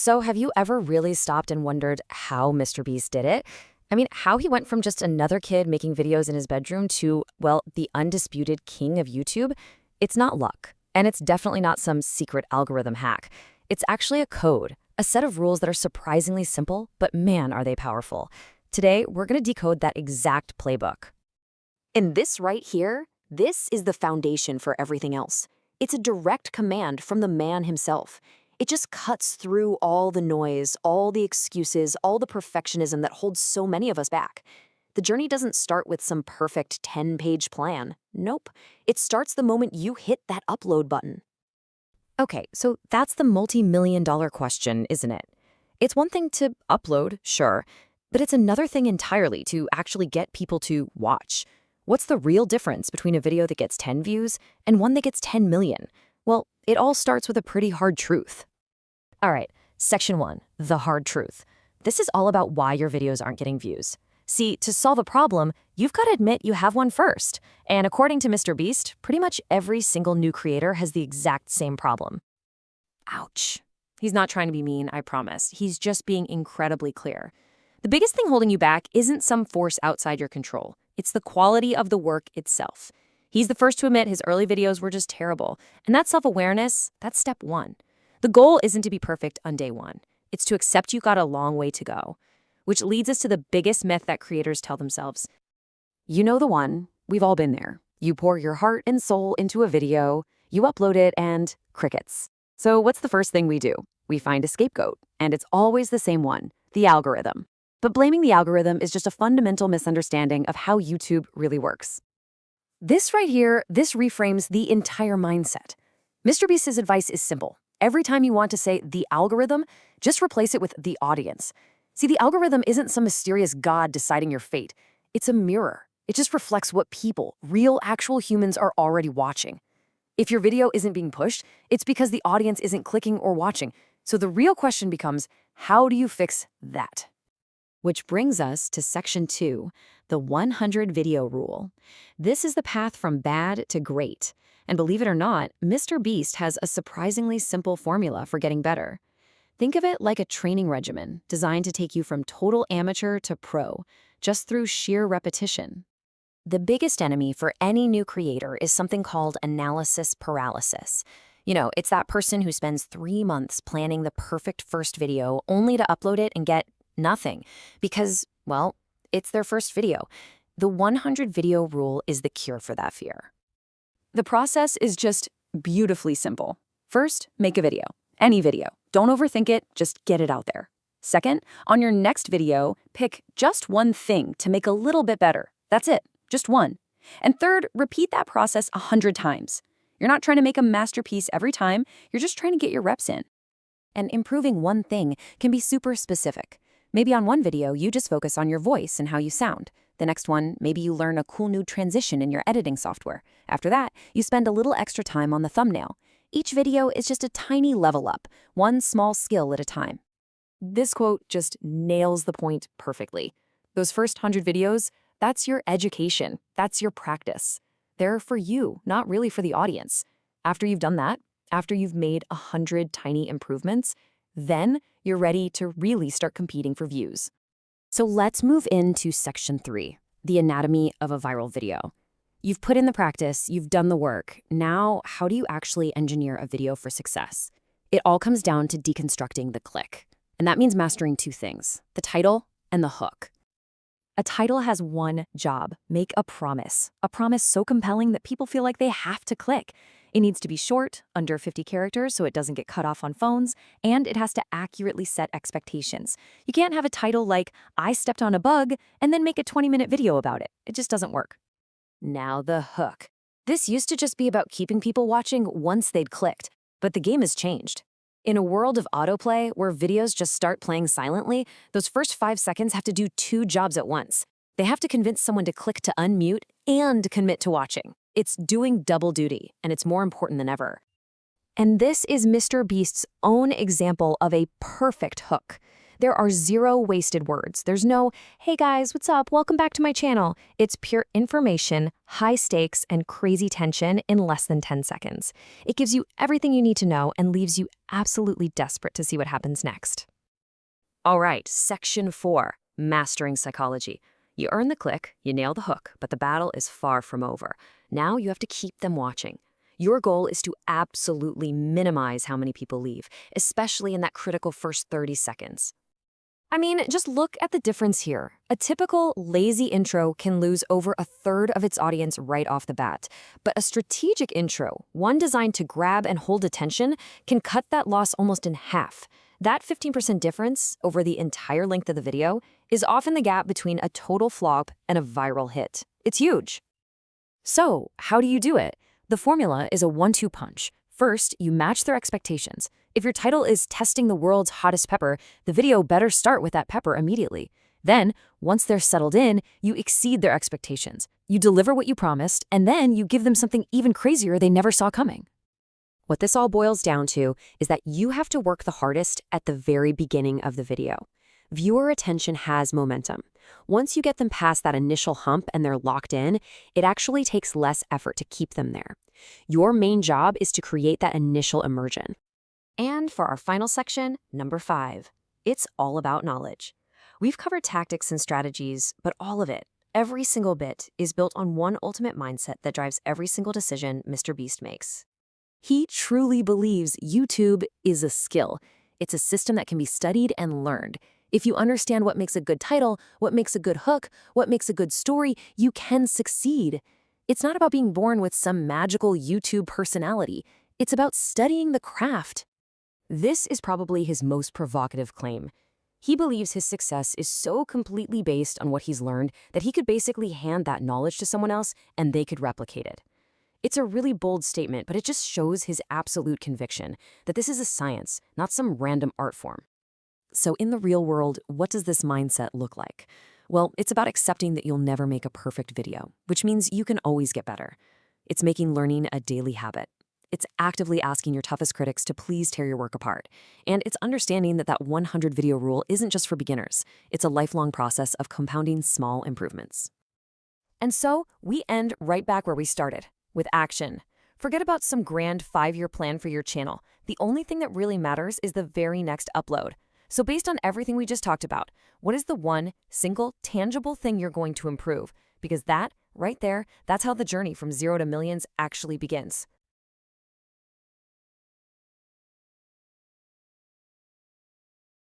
So have you ever really stopped and wondered how MrBeast did it? I mean, how he went from just another kid making videos in his bedroom to, well, the undisputed king of YouTube? It's not luck, and it's definitely not some secret algorithm hack. It's actually a code, a set of rules that are surprisingly simple, but man, are they powerful. Today, we're going to decode that exact playbook. And this right here, this is the foundation for everything else. It's a direct command from the man himself. It just cuts through all the noise, all the excuses, all the perfectionism that holds so many of us back. The journey doesn't start with some perfect 10-page plan. Nope. It starts the moment you hit that upload button. Okay, so that's the multi-million-dollar question, isn't it? It's one thing to upload, sure, but it's another thing entirely to actually get people to watch. What's the real difference between a video that gets 10 views and one that gets 10 million? Well, it all starts with a pretty hard truth. All right, section 1, the hard truth. This is all about why your videos aren't getting views. See, to solve a problem, you've got to admit you have one first. And according to MrBeast, pretty much every single new creator has the exact same problem. Ouch. He's not trying to be mean, I promise. He's just being incredibly clear. The biggest thing holding you back isn't some force outside your control. It's the quality of the work itself. He's the first to admit his early videos were just terrible. And that self-awareness, that's step 1. The goal isn't to be perfect on day 1. It's to accept you got a long way to go. Which leads us to the biggest myth that creators tell themselves. You know the one. We've all been there. You pour your heart and soul into a video, you upload it, and crickets. So what's the first thing we do? We find a scapegoat, and it's always the same one, the algorithm. But blaming the algorithm is just a fundamental misunderstanding of how YouTube really works. This right here, this reframes the entire mindset. MrBeast's advice is simple. Every time you want to say the algorithm, just replace it with the audience. See, the algorithm isn't some mysterious god deciding your fate. It's a mirror. It just reflects what people, real, actual humans, are already watching. If your video isn't being pushed, it's because the audience isn't clicking or watching. So the real question becomes, how do you fix that? Which brings us to section 2, the 100 video rule. This is the path from bad to great. And believe it or not, MrBeast has a surprisingly simple formula for getting better. Think of it like a training regimen designed to take you from total amateur to pro, just through sheer repetition. The biggest enemy for any new creator is something called analysis paralysis. You know, it's that person who spends 3 months planning the perfect first video only to upload it and get nothing because, well, it's their first video. The 100 video rule is the cure for that fear. The process is just beautifully simple. First, make a video. Any video. Don't overthink it, just get it out there. Second, on your next video, pick just one thing to make a little bit better. That's it, just one. And third, repeat that process 100 times. You're not trying to make a masterpiece every time, you're just trying to get your reps in. And improving one thing can be super specific. Maybe on one video, you just focus on your voice and how you sound. The next one, maybe you learn a cool new transition in your editing software. After that, you spend a little extra time on the thumbnail. Each video is just a tiny level up, one small skill at a time. This quote just nails the point perfectly. Those first 100 videos, that's your education. That's your practice. They're for you, not really for the audience. After you've done that, after you've made 100 tiny improvements, then you're ready to really start competing for views. So let's move into section 3, the anatomy of a viral video. You've put in the practice, you've done the work. Now, how do you actually engineer a video for success? It all comes down to deconstructing the click. And that means mastering 2 things, the title and the hook. A title has one job, make a promise so compelling that people feel like they have to click. It needs to be short, under 50 characters so it doesn't get cut off on phones, and it has to accurately set expectations. You can't have a title like, I stepped on a bug, and then make a 20-minute video about it. It just doesn't work. Now the hook. This used to just be about keeping people watching once they'd clicked, but the game has changed. In a world of autoplay where videos just start playing silently, those first 5 seconds have to do 2 jobs at once. They have to convince someone to click to unmute and commit to watching. It's doing double duty, and it's more important than ever. And this is MrBeast's own example of a perfect hook. There are zero wasted words. There's no, hey guys, what's up? Welcome back to my channel. It's pure information, high stakes, and crazy tension in less than 10 seconds. It gives you everything you need to know and leaves you absolutely desperate to see what happens next. All right, section 4, mastering psychology. You earn the click, you nail the hook, but the battle is far from over. Now you have to keep them watching. Your goal is to absolutely minimize how many people leave, especially in that critical first 30 seconds. I mean, just look at the difference here. A typical lazy intro can lose over a third of its audience right off the bat. But a strategic intro, one designed to grab and hold attention, can cut that loss almost in half. That 15% difference over the entire length of the video is often the gap between a total flop and a viral hit. It's huge. So, how do you do it? The formula is a 1-2 punch. First, you match their expectations. If your title is Testing the World's Hottest Pepper, the video better start with that pepper immediately. Then, once they're settled in, you exceed their expectations. You deliver what you promised, and then you give them something even crazier they never saw coming. What this all boils down to is that you have to work the hardest at the very beginning of the video. Viewer attention has momentum. Once you get them past that initial hump and they're locked in, it actually takes less effort to keep them there. Your main job is to create that initial immersion. And for our final section, number 5, it's all about knowledge. We've covered tactics and strategies, but all of it, every single bit, is built on one ultimate mindset that drives every single decision MrBeast makes. He truly believes YouTube is a skill. It's a system that can be studied and learned. If you understand what makes a good title, what makes a good hook, what makes a good story, you can succeed. It's not about being born with some magical YouTube personality. It's about studying the craft. This is probably his most provocative claim. He believes his success is so completely based on what he's learned that he could basically hand that knowledge to someone else and they could replicate it. It's a really bold statement, but it just shows his absolute conviction that this is a science, not some random art form. So in the real world, what does this mindset look like? Well, it's about accepting that you'll never make a perfect video, which means you can always get better. It's making learning a daily habit. It's actively asking your toughest critics to please tear your work apart. And it's understanding that that 100 video rule isn't just for beginners. It's a lifelong process of compounding small improvements. And so we end right back where we started, with action. Forget about some grand 5-year plan for your channel. The only thing that really matters is the very next upload. So based on everything we just talked about, what is the one single tangible thing you're going to improve? Because that, right there, that's how the journey from 0 to millions actually begins.